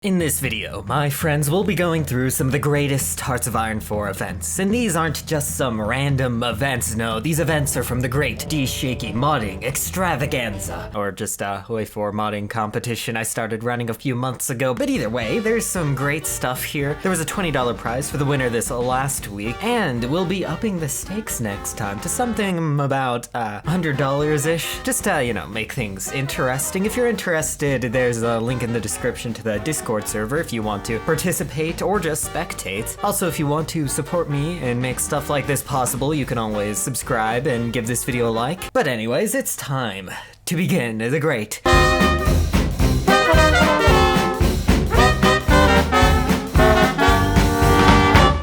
In this video, my friends will be going through some of the greatest Hearts of Iron 4 events, and these aren't just some random events, no, these events are from the great DShakey Modding Extravaganza, or just a Hoi4 modding competition I started running a few months ago, but either way, there's some great stuff here. There was a $20 prize for the winner this last week, and we'll be upping the stakes next time to something about $100-ish, just to, you know, make things interesting. If you're interested, there's a link in the description to the Discord server if you want to participate or just spectate. Also, if you want to support me and make stuff like this possible, you can always subscribe and give this video a like. But anyways, it's time to begin the great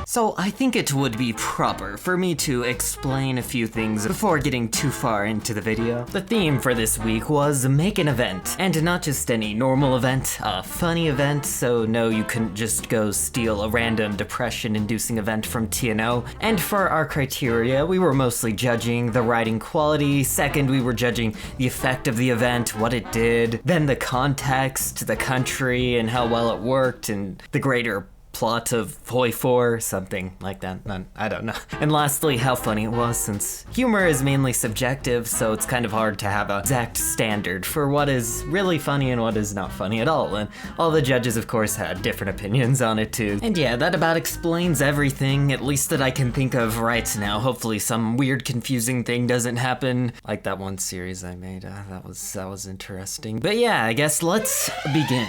So I think it would be proper for me to explain a few things before getting too far into the video. The theme for this week was make an event, and not just any normal event, a funny event, so no, you couldn't just go steal a random depression-inducing event from TNO. And for our criteria, we were mostly judging the writing quality, second we were judging the effect of the event, what it did, then the context, the country, and how well it worked, and the greater plot of Hoi4, something like that, I don't know. And lastly, how funny it was, since humor is mainly subjective, so it's kind of hard to have an exact standard for what is really funny and what is not funny at all, and all the judges of course had different opinions on it too. And yeah, that about explains everything, at least that I can think of right now. Hopefully some weird confusing thing doesn't happen, like that one series I made, that was interesting. But yeah, I guess let's begin.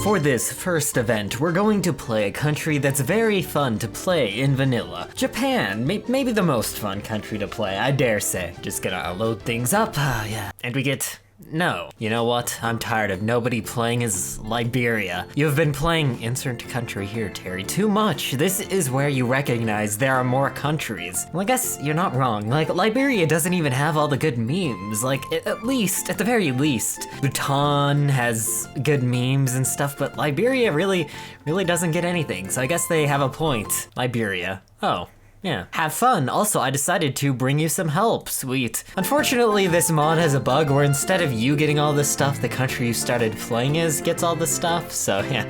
For this first event, we're going to play a country that's very fun to play in vanilla. Japan, maybe the most fun country to play, I dare say. Just gonna load things up, yeah. And we get... No. You know what? I'm tired of nobody playing as Liberia. You've been playing insert country here, Terry, too much. This is where you recognize there are more countries. Well, I guess you're not wrong. Like, Liberia doesn't even have all the good memes. Like, at the very least, Bhutan has good memes and stuff, but Liberia really doesn't get anything. So I guess they have a point. Liberia. Oh. Yeah. Have fun. Also, I decided to bring you some help. Sweet. Unfortunately, this mod has a bug where instead of you getting all this stuff, the country you started playing as gets all the stuff. So yeah,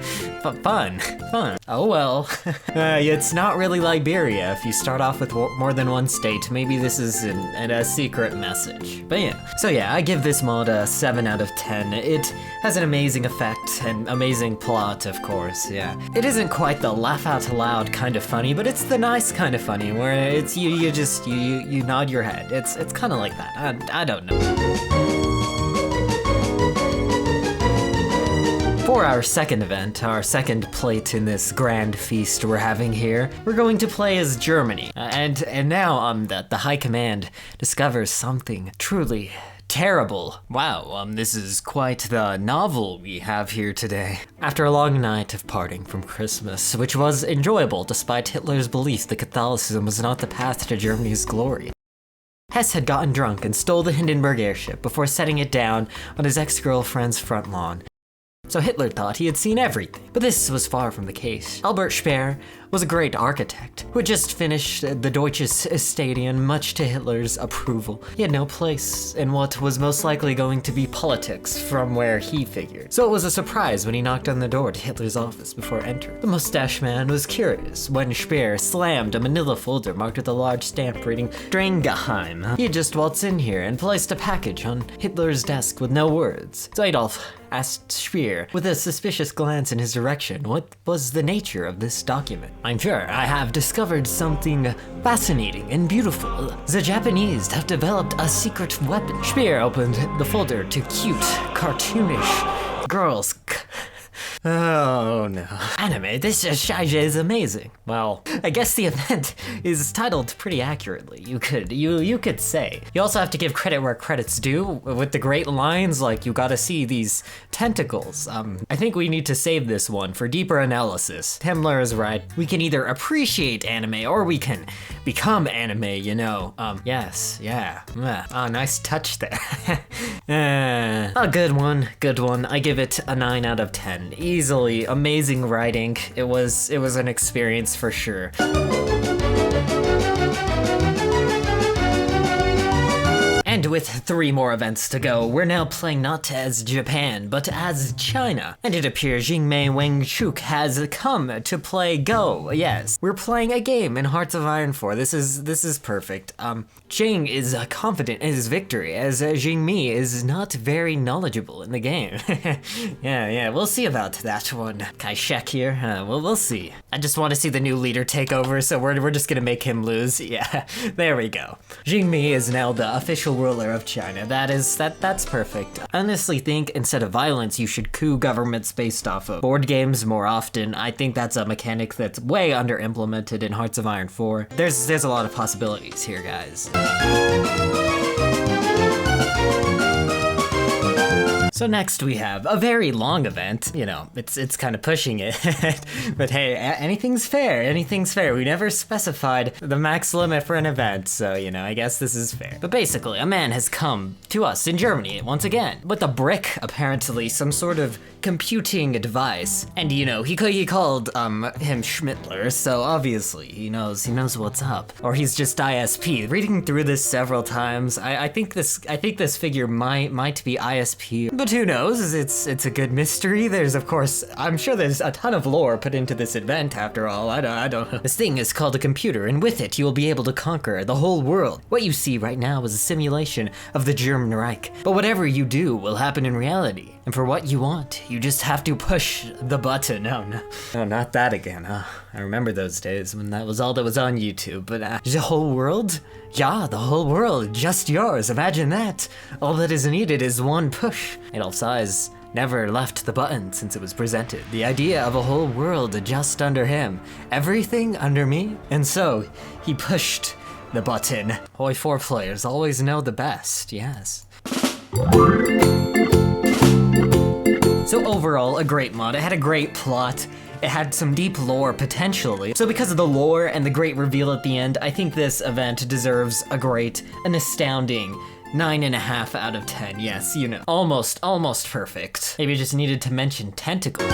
fun. Oh well. It's not really Liberia if you start off with more than one state. Maybe this is a secret message. But yeah. So yeah, I give this mod a 7 out of 10. It has an amazing effect and amazing plot, of course, yeah. It isn't quite the laugh out loud kind of funny, but it's the nice kind of funny where it's you nod your head. It's kind of like that. I don't know. For our second event, our second plate in this grand feast we're having here, we're going to play as Germany. And now the High Command discovers something truly terrible. Wow, this is quite the novel we have here today. After a long night of parting from Christmas, which was enjoyable despite Hitler's belief that Catholicism was not the path to Germany's glory, Hess had gotten drunk and stole the Hindenburg airship before setting it down on his ex-girlfriend's front lawn. So Hitler thought he had seen everything, but this was far from the case. Albert Speer was a great architect who had just finished the Deutsches Stadion, much to Hitler's approval. He had no place in what was most likely going to be politics from where he figured. So it was a surprise when he knocked on the door to Hitler's office before entering. The mustache man was curious when Speer slammed a manila folder marked with a large stamp reading Strenggeheim. He had just waltzed in here and placed a package on Hitler's desk with no words. So Adolf asked Speer, with a suspicious glance in his direction, what was the nature of this document. I'm sure I have discovered something fascinating and beautiful. The Japanese have developed a secret weapon. Speer opened the folder to cute, cartoonish girls. Oh no. Anime, this Shaija is amazing. Well, I guess the event is titled pretty accurately, you could say. You also have to give credit where credit's due, with the great lines like you gotta see these tentacles. I think we need to save this one for deeper analysis. Himmler is right. We can either appreciate anime or we can become anime, you know. Yes, yeah. Oh, nice touch there. A good one. I give it a 9 out of 10. Easily, amazing writing. It was an experience for sure. And with 3 more events to go, we're now playing not as Japan, but as China. And it appears Jingmei Wangchuk has come to play Go. Yes, we're playing a game in Hearts of Iron 4. This is perfect. Jing is confident in his victory, as Jingmi is not very knowledgeable in the game. yeah, we'll see about that one. Kaishek here, we'll see. I just want to see the new leader take over, so we're just gonna make him lose. Yeah, there we go. Jingmi is now the official ruler of China. That's perfect. I honestly think instead of violence, you should coup governments based off of board games more often. I think that's a mechanic that's way under implemented in Hearts of Iron 4. There's a lot of possibilities here, guys. So next we have a very long event. You know, it's kind of pushing it. But hey, anything's fair, We never specified the max limit for an event, so, you know, I guess this is fair. But basically, a man has come to us in Germany once again with a brick, apparently, some sort of computing device. And, you know, he called him Schmittler, so obviously he knows what's up. Or he's just ISP. Reading through this several times, I think this figure might be ISP, but who knows? It's a good mystery. I'm sure there's a ton of lore put into this event after all. I don't know. This thing is called a computer, and with it you will be able to conquer the whole world. What you see right now is a simulation of the German Reich, but whatever you do will happen in reality. And for what you want, you just have to push the button. No, not that again. I remember those days when that was all that was on YouTube, but the whole world? Yeah, the whole world, just yours, imagine that. All that is needed is one push. Adolf Size never left the button since it was presented. The idea of a whole world just under him, everything under me, and so he pushed the button. Hoi4 players always know the best, yes. So overall, a great mod. It had a great plot. It had some deep lore, potentially. So because of the lore and the great reveal at the end, I think this event deserves an astounding 9.5 out of 10. Yes, you know, almost perfect. Maybe I just needed to mention tentacle.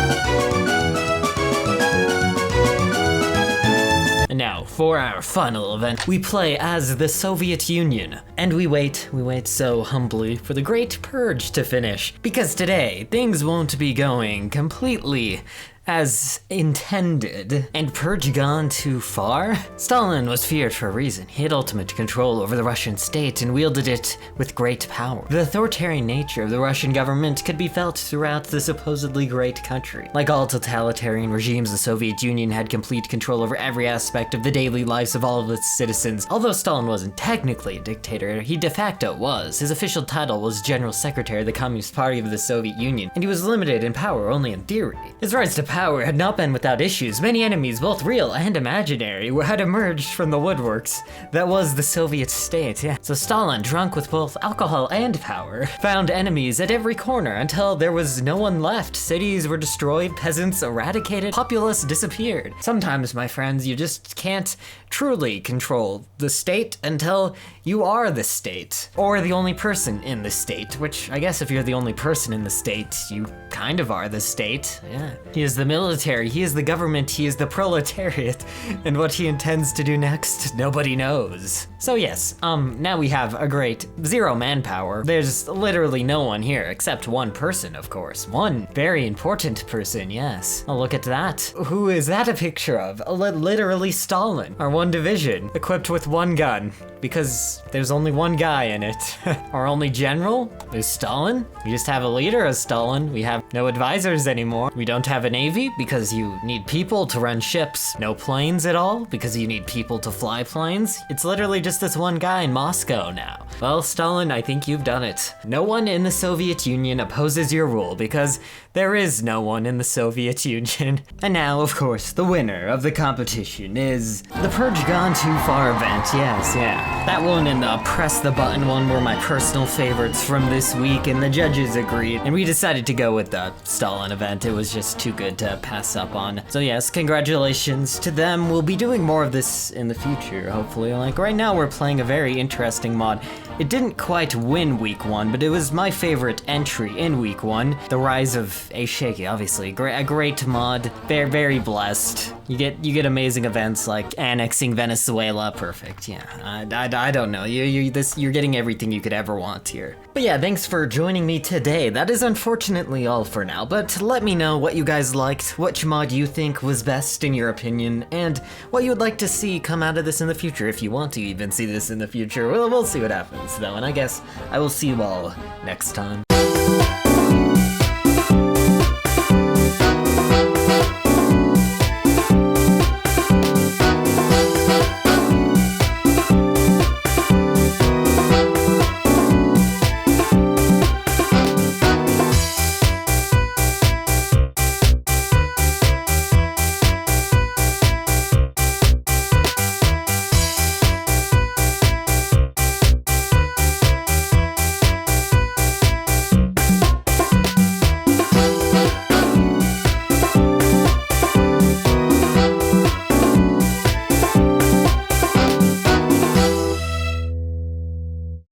And now, for our final event, we play as the Soviet Union. And we wait so humbly for the Great Purge to finish. Because today, things won't be going completely as intended. And Purge gone too far? Stalin was feared for a reason. He had ultimate control over the Russian state and wielded it with great power. The authoritarian nature of the Russian government could be felt throughout the supposedly great country. Like all totalitarian regimes, the Soviet Union had complete control over every aspect of the daily lives of all of its citizens. Although Stalin wasn't technically a dictator, he de facto was. His official title was General Secretary of the Communist Party of the Soviet Union, and he was limited in power only in theory. His rise to power had not been without issues. Many enemies, both real and imaginary, had emerged from the woodworks that was the Soviet state. Yeah. So Stalin, drunk with both alcohol and power, found enemies at every corner until there was no one left. Cities were destroyed, peasants eradicated, populace disappeared. Sometimes, my friends, you just can't truly control the state until you are the state, or the only person in the state, which I guess if you're the only person in the state, you kind of are the state. Yeah. He is the military, he is the government, he is the proletariat, and what he intends to do next, nobody knows. So yes, now we have a great 0 manpower. There's literally no one here except one person, of course. One very important person, yes. Oh, look at that. Who is that a picture of? Literally Stalin. Our one division, equipped with one gun, because there's only one guy in it. Our only general is Stalin. We just have a leader as Stalin. We have no advisors anymore. We don't have a navy because you need people to run ships. No planes at all because you need people to fly planes. It's literally just this one guy in Moscow now. Well, Stalin, I think you've done it. No one in the Soviet Union opposes your rule because there is no one in the Soviet Union. And now, of course, the winner of the competition is the Purge Gone Too Far event. Yes, yeah. That one and the Press the Button one were my personal favorites from this week, and the judges agreed. And we decided to go with the Stalin event. It was just too good to pass up on. So yes, congratulations to them. We'll be doing more of this in the future, hopefully. Like right now we're playing a very interesting mod. It didn't quite win week 1, but it was my favorite entry in week 1. The Rise of JPGSP, obviously. A great mod. Very, very blessed. You get amazing events like annexing Venezuela. Perfect. Yeah. I don't know. You're getting everything you could ever want here. But yeah, thanks for joining me today. That is unfortunately all for now, but let me know what you guys liked, which mod you think was best in your opinion, and what you would like to see come out of this in the future, if you want to even see this in the future. We'll see what happens though, and I guess I will see you all next time.